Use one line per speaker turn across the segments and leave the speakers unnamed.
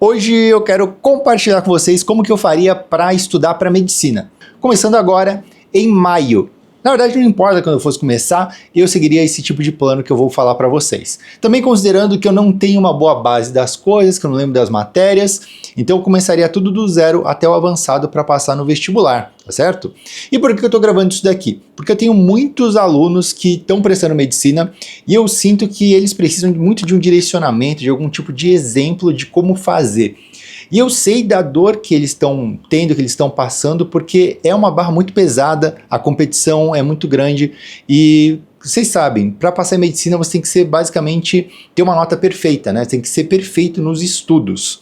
Hoje eu quero compartilhar com vocês como que eu faria para estudar para medicina. Começando agora em maio. Na verdade não importa quando eu fosse começar, eu seguiria esse tipo de plano que eu vou falar para vocês. Também considerando que eu não tenho uma boa base das coisas, que eu não lembro das matérias, então eu começaria tudo do zero até o avançado para passar no vestibular, tá certo? E por que eu estou gravando isso daqui? Porque eu tenho muitos alunos que estão prestando medicina e eu sinto que eles precisam muito de um direcionamento, de algum tipo de exemplo de como fazer. E eu sei da dor que eles estão tendo, que eles estão passando, porque é uma barra muito pesada, a competição é muito grande e vocês sabem, para passar em medicina você tem que ser basicamente, ter uma nota perfeita, né? Tem que ser perfeito nos estudos.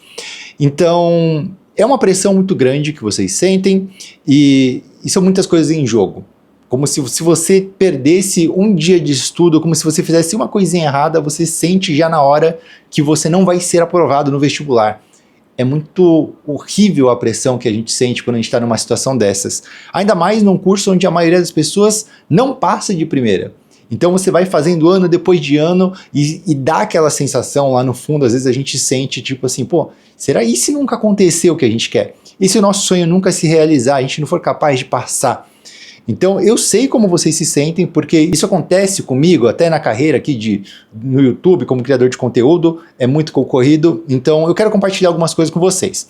Então, é uma pressão muito grande que vocês sentem e são muitas coisas em jogo. Como se você perdesse um dia de estudo, como se você fizesse uma coisinha errada, você sente já na hora que você não vai ser aprovado no vestibular. É muito horrível a pressão que a gente sente quando a gente está numa situação dessas. Ainda mais num curso onde a maioria das pessoas não passa de primeira. Então você vai fazendo ano depois de ano e dá aquela sensação lá no fundo, às vezes a gente sente tipo assim, pô, será e se nunca aconteceu o que a gente quer? E se o nosso sonho nunca se realizar, a gente não for capaz de passar? Então eu sei como vocês se sentem, porque isso acontece comigo até na carreira aqui no YouTube como criador de conteúdo, é muito concorrido, então eu quero compartilhar algumas coisas com vocês.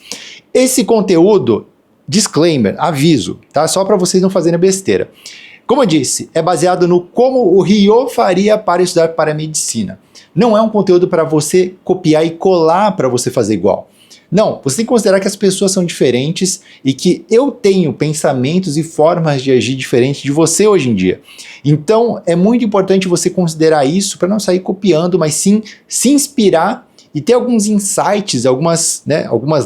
Esse conteúdo, disclaimer, aviso, tá? Só para vocês não fazerem besteira. Como eu disse, é baseado no como o Ryo faria para estudar para medicina. Não é um conteúdo para você copiar e colar para você fazer igual. Não, você tem que considerar que as pessoas são diferentes e que eu tenho pensamentos e formas de agir diferentes de você hoje em dia. Então é muito importante você considerar isso para não sair copiando, mas sim se inspirar e ter alguns insights, algumas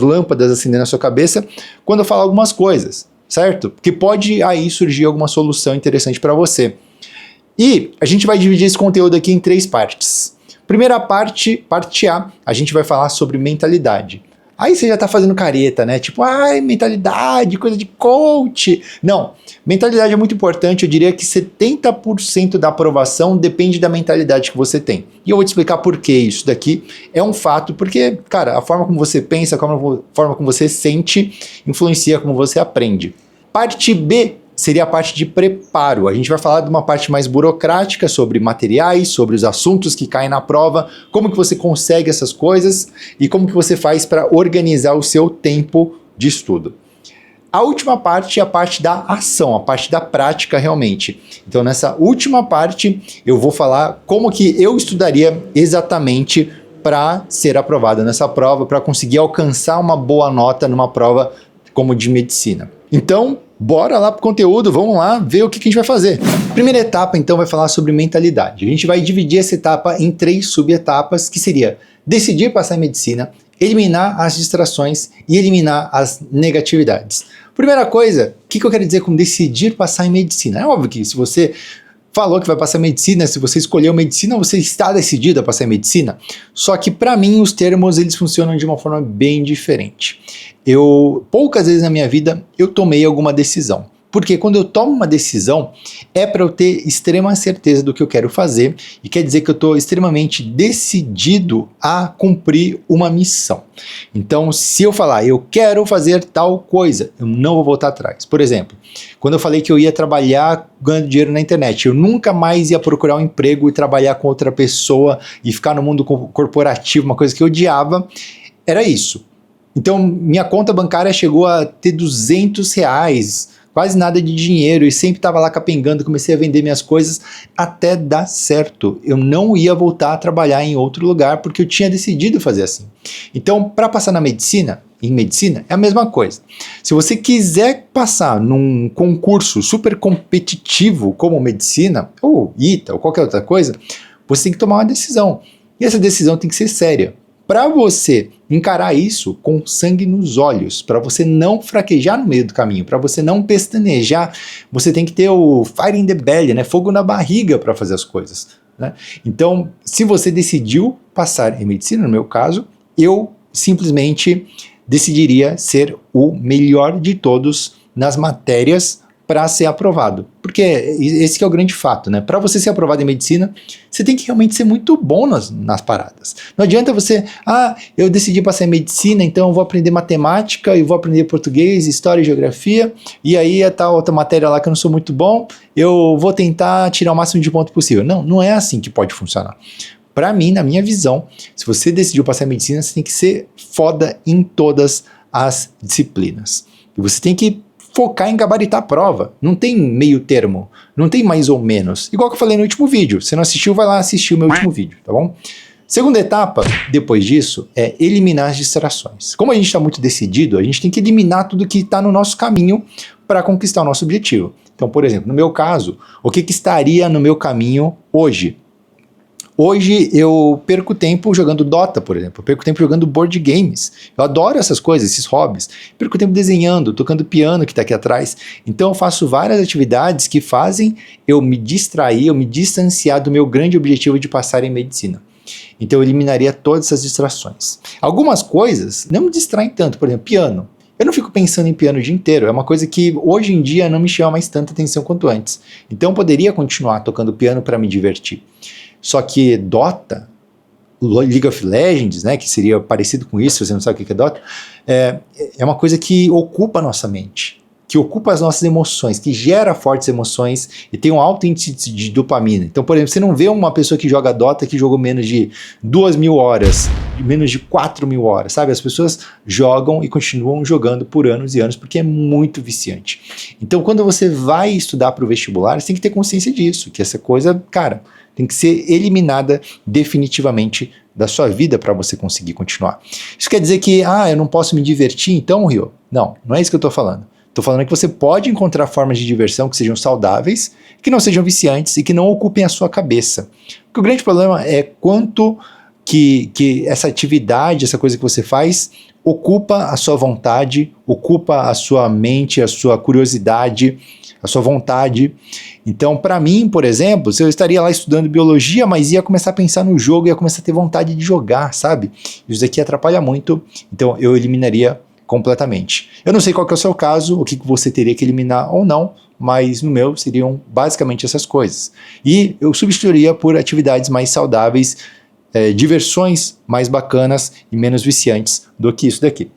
lâmpadas acendendo na sua cabeça quando eu falar algumas coisas, certo? Porque pode aí surgir alguma solução interessante para você. E a gente vai dividir esse conteúdo aqui em 3 partes. Primeira parte, parte A gente vai falar sobre mentalidade. Aí você já tá fazendo careta, né? Tipo, ai, mentalidade, coisa de coach. Não, mentalidade é muito importante. Eu diria que 70% da aprovação depende da mentalidade que você tem. E eu vou te explicar por que isso daqui é um fato, porque, cara, a forma como você pensa, a forma como você sente, influencia como você aprende. Parte B seria a parte de preparo. A gente vai falar de uma parte mais burocrática sobre materiais, sobre os assuntos que caem na prova, como que você consegue essas coisas e como que você faz para organizar o seu tempo de estudo. A última parte é a parte da ação, a parte da prática realmente. Então nessa última parte eu vou falar como que eu estudaria exatamente para ser aprovado nessa prova, para conseguir alcançar uma boa nota numa prova como de medicina. Então, bora lá pro conteúdo, vamos lá ver o que a gente vai fazer. Primeira etapa, então, vai falar sobre mentalidade. A gente vai dividir essa etapa em 3 subetapas, que seria decidir passar em medicina, eliminar as distrações e eliminar as negatividades. Primeira coisa, o que eu quero dizer com decidir passar em medicina? É óbvio que se você falou que vai passar medicina, se você escolheu medicina, você está decidido a passar em medicina. Só que para mim os termos eles funcionam de uma forma bem diferente. Poucas vezes na minha vida eu tomei alguma decisão. Porque quando eu tomo uma decisão, é para eu ter extrema certeza do que eu quero fazer e quer dizer que eu estou extremamente decidido a cumprir uma missão. Então, se eu falar, eu quero fazer tal coisa, eu não vou voltar atrás. Por exemplo, quando eu falei que eu ia trabalhar ganhando dinheiro na internet, eu nunca mais ia procurar um emprego e trabalhar com outra pessoa e ficar no mundo corporativo, uma coisa que eu odiava, era isso. Então, minha conta bancária chegou a ter R$200, quase nada de dinheiro, e sempre estava lá capengando, comecei a vender minhas coisas até dar certo. Eu não ia voltar a trabalhar em outro lugar porque eu tinha decidido fazer assim. Então, para passar em medicina, é a mesma coisa. Se você quiser passar num concurso super competitivo como medicina, ou ITA, ou qualquer outra coisa, você tem que tomar uma decisão. E essa decisão tem que ser séria. Para você encarar isso com sangue nos olhos, para você não fraquejar no meio do caminho, para você não pestanejar, você tem que ter o fire in the belly, né? Fogo na barriga para fazer as coisas, né? Então, se você decidiu passar em medicina, no meu caso, eu simplesmente decidiria ser o melhor de todos nas matérias para ser aprovado. Porque esse que é o grande fato, né? Para você ser aprovado em medicina, você tem que realmente ser muito bom nas paradas. Não adianta você, eu decidi passar em medicina, então eu vou aprender matemática, e vou aprender português, história e geografia, e aí a tal outra matéria lá que eu não sou muito bom, eu vou tentar tirar o máximo de ponto possível. Não, não é assim que pode funcionar. Para mim, na minha visão, se você decidiu passar em medicina, você tem que ser foda em todas as disciplinas. E você tem que focar em gabaritar a prova. Não tem meio termo, não tem mais ou menos. Igual que eu falei no último vídeo. Se não assistiu, vai lá assistir o meu último vídeo, tá bom? Segunda etapa, depois disso, é eliminar as distrações. Como a gente está muito decidido, a gente tem que eliminar tudo que está no nosso caminho para conquistar o nosso objetivo. Então, por exemplo, no meu caso, o que estaria no meu caminho hoje? Hoje eu perco tempo jogando Dota, por exemplo. Eu perco tempo jogando board games. Eu adoro essas coisas, esses hobbies. Perco tempo desenhando, tocando piano que está aqui atrás. Então eu faço várias atividades que fazem eu me distrair, eu me distanciar do meu grande objetivo de passar em medicina. Então eu eliminaria todas essas distrações. Algumas coisas não me distraem tanto, por exemplo, piano. Eu não fico pensando em piano o dia inteiro, é uma coisa que hoje em dia não me chama mais tanta atenção quanto antes. Então eu poderia continuar tocando piano para me divertir. Só que Dota, League of Legends, né, que seria parecido com isso, se você não sabe o que é Dota, é uma coisa que ocupa a nossa mente, que ocupa as nossas emoções, que gera fortes emoções e tem um alto índice de dopamina. Então, por exemplo, você não vê uma pessoa que joga Dota que jogou menos de 2.000 horas, menos de 4.000 horas, sabe? As pessoas jogam e continuam jogando por anos e anos porque é muito viciante. Então, quando você vai estudar para o vestibular, você tem que ter consciência disso, que essa coisa, cara, tem que ser eliminada definitivamente da sua vida para você conseguir continuar. Isso quer dizer que, eu não posso me divertir então, Rio? Não, não é isso que eu estou falando. Estou falando que você pode encontrar formas de diversão que sejam saudáveis, que não sejam viciantes e que não ocupem a sua cabeça. Porque o grande problema é quanto que essa atividade, essa coisa que você faz, ocupa a sua vontade, ocupa a sua mente, a sua curiosidade, a sua vontade. Então, para mim, por exemplo, se eu estaria lá estudando biologia, mas ia começar a pensar no jogo, ia começar a ter vontade de jogar, sabe? Isso daqui atrapalha muito, então eu eliminaria completamente. Eu não sei qual que é o seu caso, o que você teria que eliminar ou não, mas no meu seriam basicamente essas coisas. E eu substituiria por atividades mais saudáveis, diversões mais bacanas e menos viciantes do que isso daqui.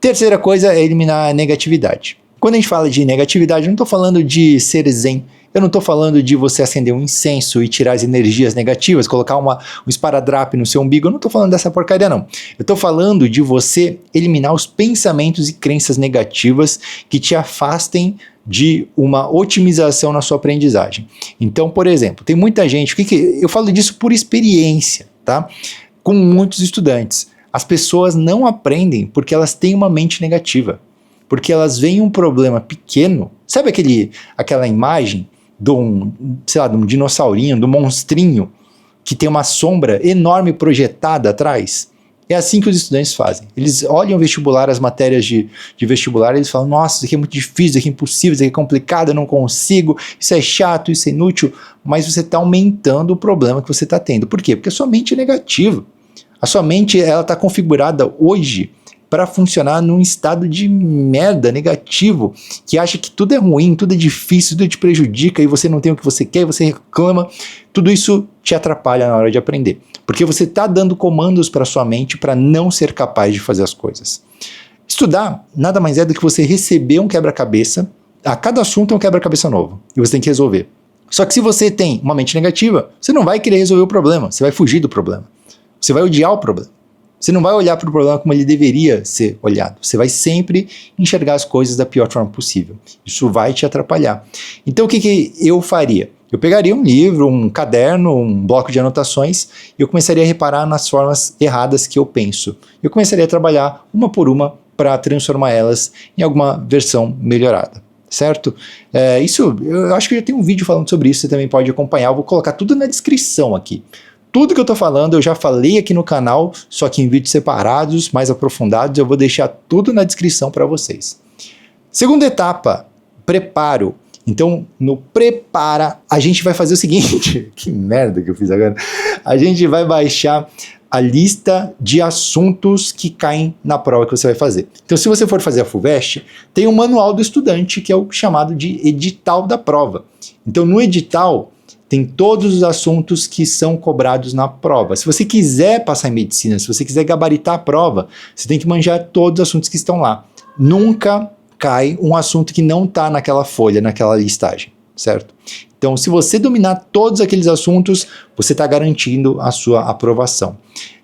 Terceira coisa é eliminar a negatividade. Quando a gente fala de negatividade, eu não estou falando de ser zen, eu não estou falando de você acender um incenso e tirar as energias negativas, colocar um esparadrape no seu umbigo, eu não estou falando dessa porcaria não. Eu estou falando de você eliminar os pensamentos e crenças negativas que te afastem de uma otimização na sua aprendizagem. Então, por exemplo, tem muita gente, eu falo disso por experiência, tá? Com muitos estudantes. As pessoas não aprendem porque elas têm uma mente negativa. Porque elas veem um problema pequeno, sabe aquela imagem de um dinossaurinho, de um monstrinho, que tem uma sombra enorme projetada atrás? É assim que os estudantes fazem. Eles olham o vestibular, as matérias de vestibular, e eles falam, nossa, isso aqui é muito difícil, isso aqui é impossível, isso aqui é complicado, eu não consigo, isso é chato, isso é inútil, mas você está aumentando o problema que você está tendo. Por quê? Porque a sua mente é negativa. A sua mente está configurada hoje para funcionar num estado de merda, negativo, que acha que tudo é ruim, tudo é difícil, tudo te prejudica e você não tem o que você quer, você reclama. Tudo isso te atrapalha na hora de aprender, porque você está dando comandos para sua mente para não ser capaz de fazer as coisas. Estudar nada mais é do que você receber um quebra-cabeça, a cada assunto é um quebra-cabeça novo, e você tem que resolver. Só que se você tem uma mente negativa, você não vai querer resolver o problema, você vai fugir do problema, você vai odiar o problema. Você não vai olhar para o problema como ele deveria ser olhado. Você vai sempre enxergar as coisas da pior forma possível. Isso vai te atrapalhar. Então o que eu faria? Eu pegaria um livro, um caderno, um bloco de anotações e eu começaria a reparar nas formas erradas que eu penso. Eu começaria a trabalhar uma por uma para transformar elas em alguma versão melhorada. Certo? Isso, eu acho que já tem um vídeo falando sobre isso, você também pode acompanhar. Eu vou colocar tudo na descrição aqui. Tudo que eu estou falando eu já falei aqui no canal, só que em vídeos separados, mais aprofundados, eu vou deixar tudo na descrição para vocês. Segunda etapa, preparo. Então, no prepara, a gente vai fazer o seguinte, que merda que eu fiz agora, a gente vai baixar a lista de assuntos que caem na prova que você vai fazer. Então, se você for fazer a FUVEST, tem um manual do estudante, que é o chamado de edital da prova. Então, no edital, tem todos os assuntos que são cobrados na prova. Se você quiser passar em medicina, se você quiser gabaritar a prova, você tem que manjar todos os assuntos que estão lá. Nunca cai um assunto que não está naquela folha, naquela listagem, certo? Então, se você dominar todos aqueles assuntos, você está garantindo a sua aprovação.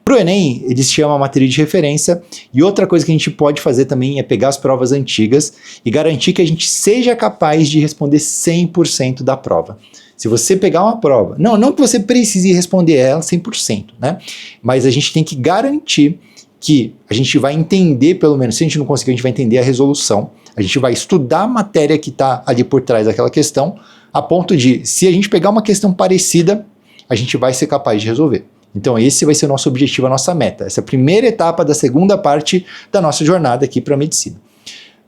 Para o Enem, eles chamam a matéria de referência, e outra coisa que a gente pode fazer também é pegar as provas antigas e garantir que a gente seja capaz de responder 100% da prova. Se você pegar uma prova, não que você precise responder ela 100%, né? Mas a gente tem que garantir que a gente vai entender, pelo menos, se a gente não conseguir, a gente vai entender a resolução, a gente vai estudar a matéria que está ali por trás daquela questão, a ponto de, se a gente pegar uma questão parecida, a gente vai ser capaz de resolver. Então esse vai ser o nosso objetivo, a nossa meta. Essa é a primeira etapa da segunda parte da nossa jornada aqui para a medicina.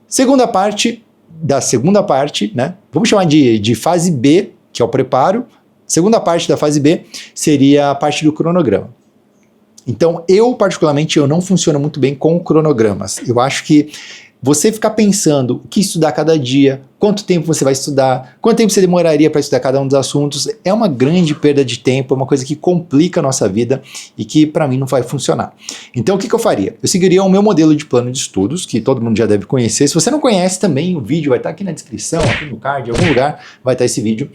Segunda parte, né? Vamos chamar de fase B, que é o preparo. Segunda parte da fase B seria a parte do cronograma. Então particularmente, eu não funciono muito bem com cronogramas. Eu acho que você ficar pensando o que estudar cada dia, quanto tempo você vai estudar, quanto tempo você demoraria para estudar cada um dos assuntos, é uma grande perda de tempo, é uma coisa que complica a nossa vida e que para mim não vai funcionar. Então o que eu faria? Eu seguiria o meu modelo de plano de estudos, que todo mundo já deve conhecer. Se você não conhece também, o vídeo vai estar aqui na descrição, aqui no card, em algum lugar vai estar esse vídeo,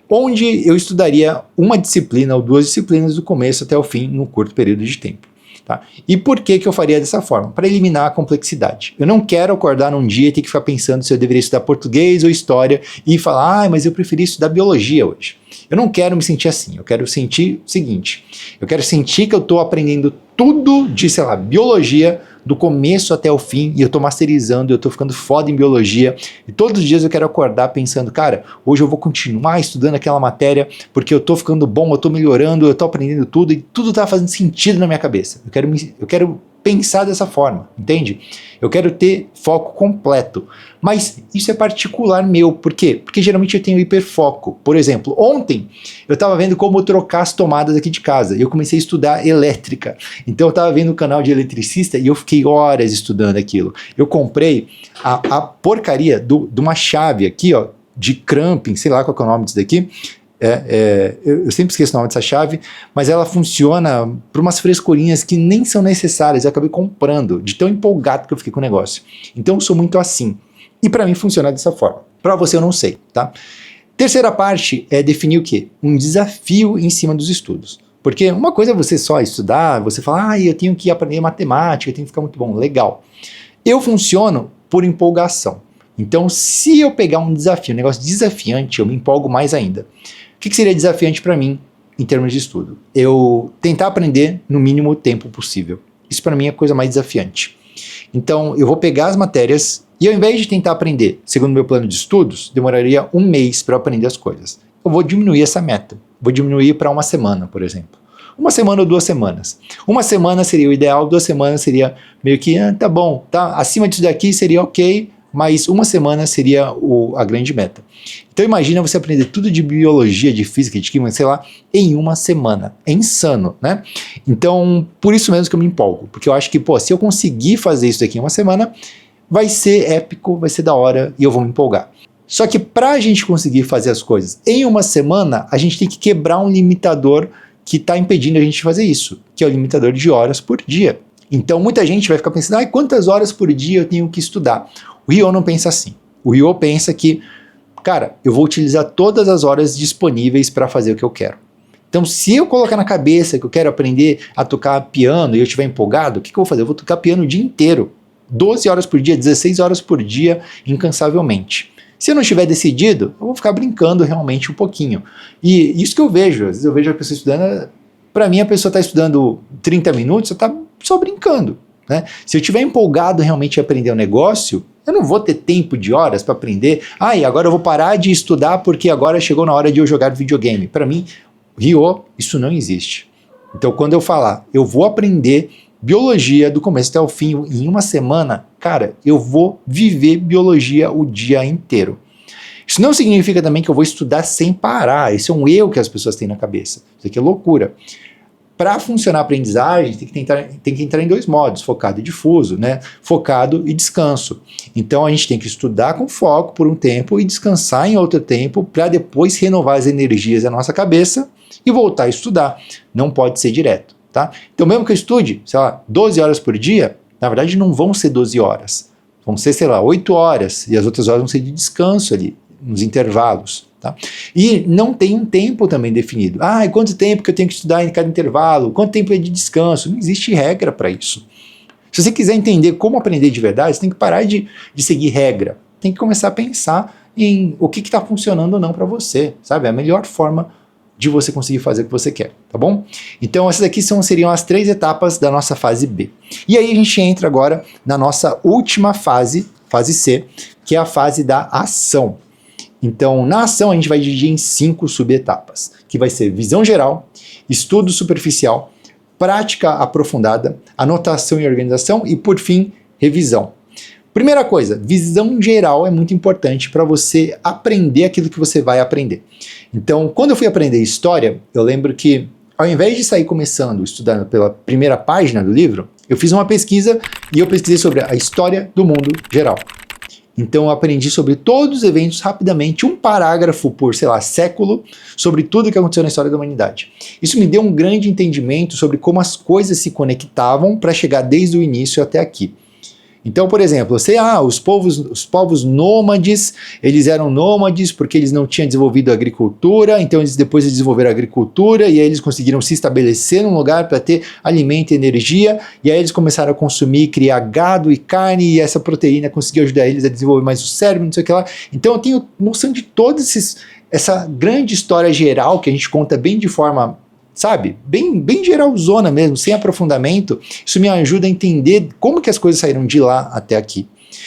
onde eu estudaria uma disciplina ou duas disciplinas do começo até o fim, num curto período de tempo. Tá? E por que eu faria dessa forma? Para eliminar a complexidade. Eu não quero acordar num dia e ter que ficar pensando se eu deveria estudar português ou história e falar, mas eu preferi estudar biologia hoje. Eu não quero me sentir assim, eu quero sentir o seguinte, eu quero sentir que eu estou aprendendo tudo de, sei lá, biologia, do começo até o fim, e eu tô masterizando, eu tô ficando foda em biologia, e todos os dias eu quero acordar pensando, cara, hoje eu vou continuar estudando aquela matéria, porque eu tô ficando bom, eu tô melhorando, eu tô aprendendo tudo, e tudo tá fazendo sentido na minha cabeça. Eu quero pensar dessa forma, entende? Eu quero ter foco completo, mas isso é particular meu, por quê? Porque geralmente eu tenho hiperfoco. Por exemplo, ontem eu estava vendo como trocar as tomadas aqui de casa, e eu comecei a estudar elétrica, então eu estava vendo o canal de eletricista e eu fiquei horas estudando aquilo. Eu comprei a porcaria de uma chave aqui, ó, de cramping, sei lá qual é o nome disso daqui. Eu sempre esqueço o nome dessa chave, mas ela funciona por umas frescurinhas que nem são necessárias. Eu acabei comprando, de tão empolgado que eu fiquei com o negócio. Então eu sou muito assim, e para mim funciona dessa forma. Para você eu não sei, tá? Terceira parte é definir o quê? Um desafio em cima dos estudos. Porque uma coisa é você só estudar, você falar, eu tenho que aprender matemática, eu tenho que ficar muito bom, legal. Eu funciono por empolgação. Então, se eu pegar um desafio, um negócio desafiante, eu me empolgo mais ainda. O que seria desafiante para mim em termos de estudo? Eu tentar aprender no mínimo tempo possível. Isso para mim é a coisa mais desafiante. Então, eu vou pegar as matérias e ao invés de tentar aprender, segundo o meu plano de estudos, demoraria 1 mês para aprender as coisas. Eu vou diminuir essa meta. Vou diminuir para 1 semana, por exemplo. 1 semana ou 2 semanas. 1 semana seria o ideal, 2 semanas seria meio que, tá bom, tá? Acima disso daqui seria ok, mas 1 semana seria a grande meta. Então imagina você aprender tudo de biologia, de física, de química, sei lá, em 1 semana. É insano, né? Então, por isso mesmo que eu me empolgo, porque eu acho que, se eu conseguir fazer isso daqui em 1 semana, vai ser épico, vai ser da hora e eu vou me empolgar. Só que para a gente conseguir fazer as coisas em 1 semana, a gente tem que quebrar um limitador que está impedindo a gente de fazer isso, que é o limitador de horas por dia. Então muita gente vai ficar pensando, quantas horas por dia eu tenho que estudar? O Ryo não pensa assim. O Ryo pensa que, cara, eu vou utilizar todas as horas disponíveis para fazer o que eu quero. Então, se eu colocar na cabeça que eu quero aprender a tocar piano e eu estiver empolgado, o que eu vou fazer? Eu vou tocar piano o dia inteiro. 12 horas por dia, 16 horas por dia, incansavelmente. Se eu não estiver decidido, eu vou ficar brincando realmente um pouquinho. E isso que eu vejo, às vezes eu vejo a pessoa estudando, para mim a pessoa está estudando 30 minutos, está só brincando. Né? Se eu estiver empolgado realmente em aprender um negócio, eu não vou ter tempo de horas para aprender. E agora eu vou parar de estudar porque agora chegou na hora de eu jogar videogame. Para mim, Ryo, isso não existe. Então quando eu falar, eu vou aprender biologia do começo até o fim em 1 semana, cara, eu vou viver biologia o dia inteiro. Isso não significa também que eu vou estudar sem parar. Esse é um erro que as pessoas têm na cabeça. Isso aqui é loucura. Para funcionar a aprendizagem, tem que entrar em dois modos, focado e difuso, né? Focado e descanso. Então a gente tem que estudar com foco por um tempo e descansar em outro tempo para depois renovar as energias da nossa cabeça e voltar a estudar. Não pode ser direto, tá? Então mesmo que eu estude, sei lá, 12 horas por dia, na verdade não vão ser 12 horas. Vão ser, sei lá, 8 horas e as outras horas vão ser de descanso ali, nos intervalos. Tá? E não tem um tempo também definido. E quanto tempo que eu tenho que estudar em cada intervalo? Quanto tempo é de descanso? Não existe regra para isso. Se você quiser entender como aprender de verdade, você tem que parar de seguir regra. Tem que começar a pensar em o que está funcionando ou não para você, sabe? É a melhor forma de você conseguir fazer o que você quer, tá bom? Então essas aqui seriam as 3 etapas da nossa fase B. E aí a gente entra agora na nossa última fase, fase C, que é a fase da ação. Então, na ação, a gente vai dividir em 5 subetapas, que vai ser visão geral, estudo superficial, prática aprofundada, anotação e organização e, por fim, revisão. Primeira coisa, visão geral é muito importante para você aprender aquilo que você vai aprender. Então, quando eu fui aprender história, eu lembro que, ao invés de sair começando, estudando pela primeira página do livro, eu fiz uma pesquisa e eu pesquisei sobre a história do mundo geral. Então eu aprendi sobre todos os eventos rapidamente, um parágrafo por, sei lá, século, sobre tudo que aconteceu na história da humanidade. Isso me deu um grande entendimento sobre como as coisas se conectavam para chegar desde o início até aqui. Então, por exemplo, eu sei, os povos nômades, eles eram nômades porque eles não tinham desenvolvido a agricultura, então depois eles desenvolveram a agricultura e aí eles conseguiram se estabelecer num lugar para ter alimento e energia, e aí eles começaram a consumir, criar gado e carne, e essa proteína conseguiu ajudar eles a desenvolver mais o cérebro, não sei o que lá. Então eu tenho noção de essa grande história geral que a gente conta bem de forma, sabe, bem geralzona mesmo, sem aprofundamento. Isso me ajuda a entender como que as coisas saíram de lá até aqui.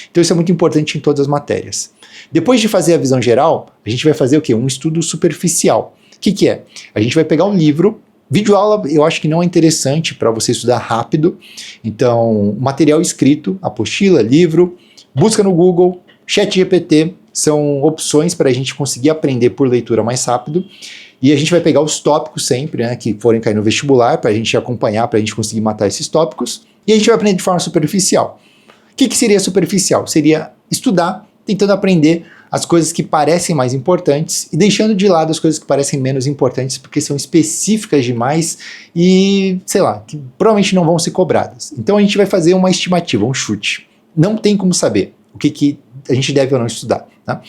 Então isso é muito importante em todas as matérias. Depois de fazer a visão geral, a gente vai fazer o quê? Um estudo superficial. O que é? A gente vai pegar um livro, videoaula eu acho que não é interessante para você estudar rápido, então material escrito, apostila, livro, busca no Google, ChatGPT, são opções para a gente conseguir aprender por leitura mais rápido. E a gente vai pegar os tópicos sempre, né, que forem cair no vestibular, para a gente acompanhar, para a gente conseguir matar esses tópicos. E a gente vai aprender de forma superficial. O que seria superficial? Seria estudar, tentando aprender as coisas que parecem mais importantes e deixando de lado as coisas que parecem menos importantes, porque são específicas demais e, sei lá, que provavelmente não vão ser cobradas. Então a gente vai fazer uma estimativa, um chute. Não tem como saber o que a gente deve ou não estudar, tá?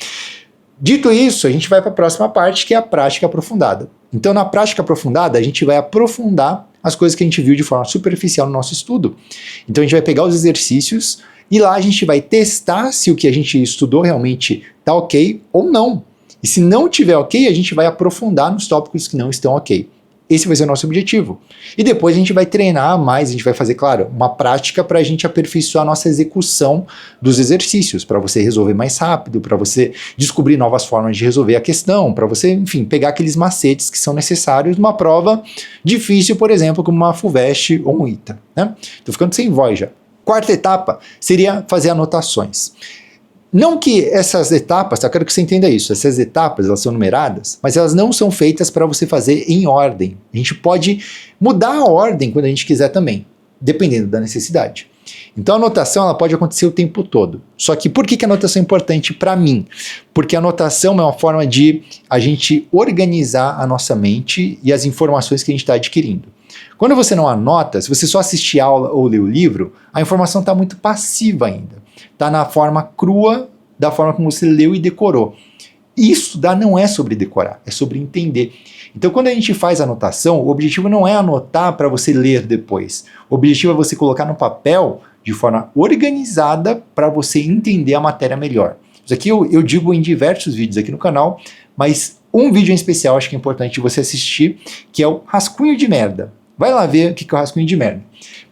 Dito isso, a gente vai para a próxima parte, que é a prática aprofundada. Então, na prática aprofundada, a gente vai aprofundar as coisas que a gente viu de forma superficial no nosso estudo. Então, a gente vai pegar os exercícios e lá a gente vai testar se o que a gente estudou realmente está ok ou não. E se não tiver ok, a gente vai aprofundar nos tópicos que não estão ok. Esse vai ser o nosso objetivo. E depois a gente vai treinar mais, a gente vai fazer, claro, uma prática para a gente aperfeiçoar a nossa execução dos exercícios, para você resolver mais rápido, para você descobrir novas formas de resolver a questão, para você, enfim, pegar aqueles macetes que são necessários numa prova difícil, por exemplo, como uma FUVEST ou um ITA, né? Tô ficando sem voz já. Quarta etapa seria fazer anotações. Não que essas etapas, eu quero que você entenda isso, essas etapas elas são numeradas, mas elas não são feitas para você fazer em ordem. A gente pode mudar a ordem quando a gente quiser também, dependendo da necessidade. Então a anotação ela pode acontecer o tempo todo. Só que por que a anotação é importante para mim? Porque a anotação é uma forma de a gente organizar a nossa mente e as informações que a gente está adquirindo. Quando você não anota, se você só assistir aula ou ler o livro, a informação está muito passiva ainda. Está na forma crua da forma como você leu e decorou. E estudar não é sobre decorar, é sobre entender. Então, quando a gente faz anotação, o objetivo não é anotar para você ler depois. O objetivo é você colocar no papel de forma organizada para você entender a matéria melhor. Isso aqui eu digo em diversos vídeos aqui no canal, mas um vídeo em especial acho que é importante você assistir, que é o rascunho de merda. Vai lá ver o que é o rascunho de merda.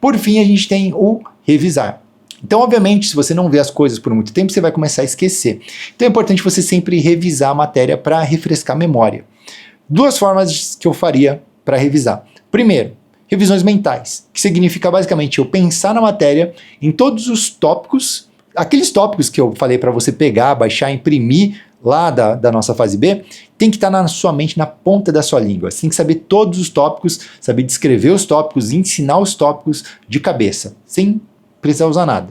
Por fim, a gente tem o revisar. Então, obviamente, se você não vê as coisas por muito tempo, você vai começar a esquecer. Então é importante você sempre revisar a matéria para refrescar a memória. 2 formas que eu faria para revisar. Primeiro, revisões mentais, que significa basicamente eu pensar na matéria em todos os tópicos, aqueles tópicos que eu falei para você pegar, baixar, imprimir lá da nossa fase B, tem que estar na sua mente, na ponta da sua língua. Você tem que saber todos os tópicos, saber descrever os tópicos, ensinar os tópicos de cabeça, sem precisar usar nada.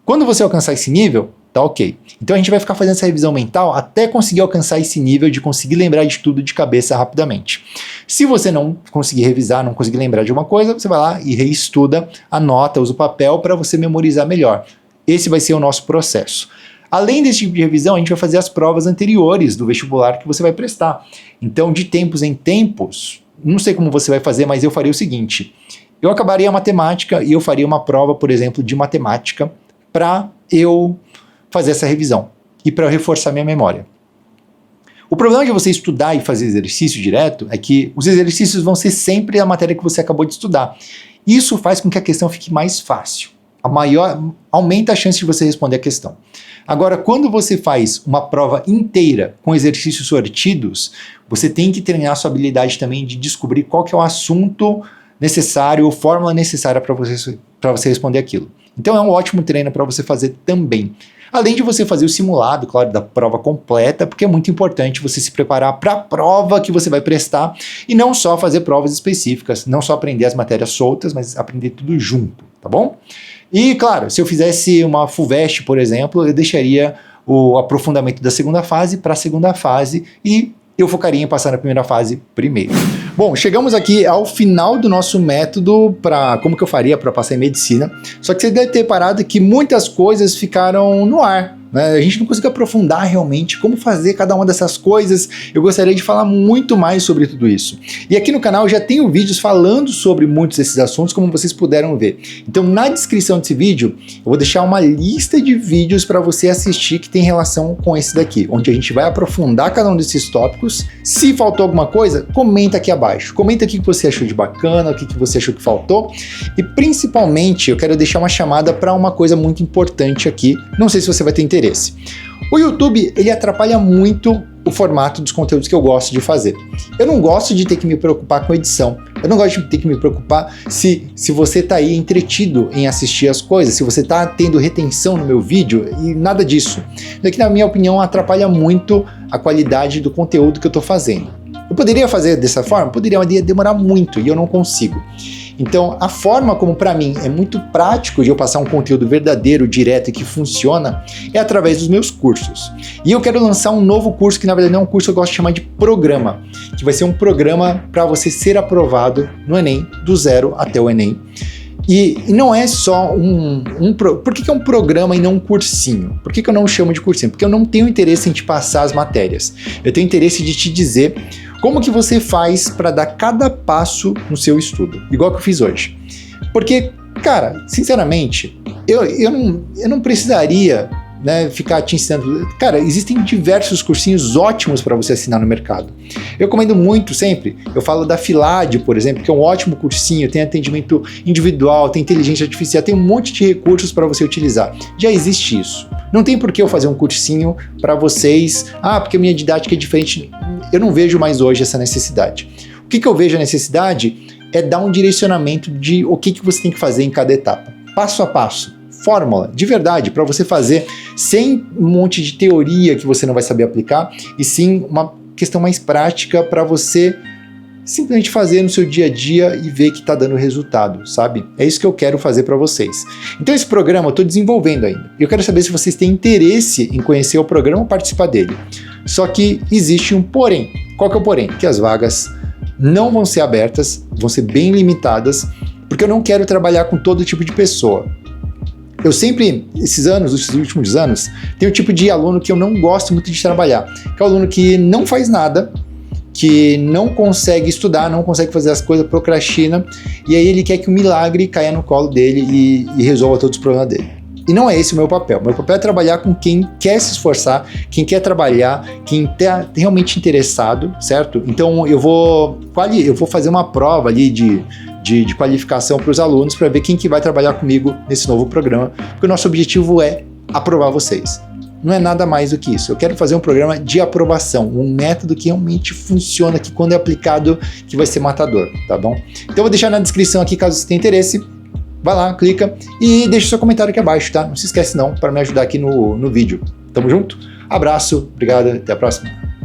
Quando você alcançar esse nível, tá ok. Então a gente vai ficar fazendo essa revisão mental até conseguir alcançar esse nível de conseguir lembrar de tudo de cabeça rapidamente. Se você não conseguir revisar, não conseguir lembrar de uma coisa, você vai lá e reestuda, anota, usa o papel para você memorizar melhor. Esse vai ser o nosso processo. Além desse tipo de revisão, a gente vai fazer as provas anteriores do vestibular que você vai prestar. Então, de tempos em tempos, não sei como você vai fazer, mas eu faria o seguinte. Eu acabaria a matemática e eu faria uma prova, por exemplo, de matemática para eu fazer essa revisão e para eu reforçar minha memória. O problema de você estudar e fazer exercício direto é que os exercícios vão ser sempre a matéria que você acabou de estudar. Isso faz com que a questão fique mais fácil. Aumenta a chance de você responder a questão. Agora, quando você faz uma prova inteira com exercícios sortidos, você tem que treinar a sua habilidade também de descobrir qual que é o assunto necessário ou fórmula necessária para você responder aquilo. Então é um ótimo treino para você fazer também. Além de você fazer o simulado, claro, da prova completa, porque é muito importante você se preparar para a prova que você vai prestar e não só fazer provas específicas, não só aprender as matérias soltas, mas aprender tudo junto, tá bom? E, claro, se eu fizesse uma FUVEST, por exemplo, eu deixaria o aprofundamento da segunda fase para a segunda fase e eu focaria em passar na primeira fase primeiro. Bom, chegamos aqui ao final do nosso método para como que eu faria para passar em medicina. Só que você deve ter reparado que muitas coisas ficaram no ar, né? A gente não conseguiu aprofundar realmente como fazer cada uma dessas coisas. Eu gostaria de falar muito mais sobre tudo isso. E aqui no canal eu já tenho vídeos falando sobre muitos desses assuntos, como vocês puderam ver. Então na descrição desse vídeo eu vou deixar uma lista de vídeos para você assistir que tem relação com esse daqui, onde a gente vai aprofundar cada um desses tópicos. Se faltou alguma coisa, comenta aqui abaixo. Comenta o que você achou de bacana, o que você achou que faltou. E principalmente eu quero deixar uma chamada para uma coisa muito importante aqui. Não sei se você vai ter interesse. O YouTube, ele atrapalha muito o formato dos conteúdos que eu gosto de fazer. Eu não gosto de ter que me preocupar com edição. Eu não gosto de ter que me preocupar se você está aí entretido em assistir as coisas, se você está tendo retenção no meu vídeo e nada disso. Isso aqui, na minha opinião, atrapalha muito a qualidade do conteúdo que eu estou fazendo. Eu poderia fazer dessa forma? Poderia, mas ia demorar muito e eu não consigo. Então, a forma como para mim é muito prático de eu passar um conteúdo verdadeiro, direto e que funciona, é através dos meus cursos. E eu quero lançar um novo curso, que na verdade não é um curso que eu gosto de chamar de programa, que vai ser um programa para você ser aprovado no Enem, do zero até o Enem. E não é só por que é um programa e não um cursinho? Por que eu não chamo de cursinho? Porque eu não tenho interesse em te passar as matérias. Eu tenho interesse de te dizer como que você faz para dar cada passo no seu estudo, igual que eu fiz hoje. Porque, cara, sinceramente, eu não precisaria, né, ficar te ensinando. Cara, existem diversos cursinhos ótimos para você assinar no mercado. Eu recomendo muito sempre, eu falo da Filade, por exemplo, que é um ótimo cursinho, tem atendimento individual, tem inteligência artificial, tem um monte de recursos para você utilizar. Já existe isso. Não tem por que eu fazer um cursinho para vocês, porque a minha didática é diferente. Eu não vejo mais hoje essa necessidade. O que eu vejo a necessidade é dar um direcionamento de o que você tem que fazer em cada etapa. Passo a passo. Fórmula, de verdade, para você fazer sem um monte de teoria que você não vai saber aplicar, e sim uma questão mais prática para você simplesmente fazer no seu dia a dia e ver que está dando resultado, sabe? É isso que eu quero fazer para vocês. Então esse programa eu estou desenvolvendo ainda. Eu quero saber se vocês têm interesse em conhecer o programa ou participar dele. Só que existe um porém. Qual que é o porém? Que as vagas não vão ser abertas, vão ser bem limitadas, porque eu não quero trabalhar com todo tipo de pessoa. Eu sempre, esses últimos anos, tenho um tipo de aluno que eu não gosto muito de trabalhar, que é o aluno que não faz nada, que não consegue estudar, não consegue fazer as coisas, procrastina, e aí ele quer que o milagre caia no colo dele e resolva todos os problemas dele. E não é esse o meu papel. Meu papel é trabalhar com quem quer se esforçar, quem quer trabalhar, quem está realmente interessado, certo? Então eu vou fazer uma prova ali de qualificação para os alunos para ver quem que vai trabalhar comigo nesse novo programa, porque o nosso objetivo é aprovar vocês. Não é nada mais do que isso. Eu quero fazer um programa de aprovação, um método que realmente funciona, que quando é aplicado, que vai ser matador, tá bom? Então eu vou deixar na descrição aqui, caso você tenha interesse. Vai lá, clica e deixa seu comentário aqui abaixo, tá? Não se esquece não, para me ajudar aqui no vídeo. Tamo junto? Abraço, obrigado, até a próxima.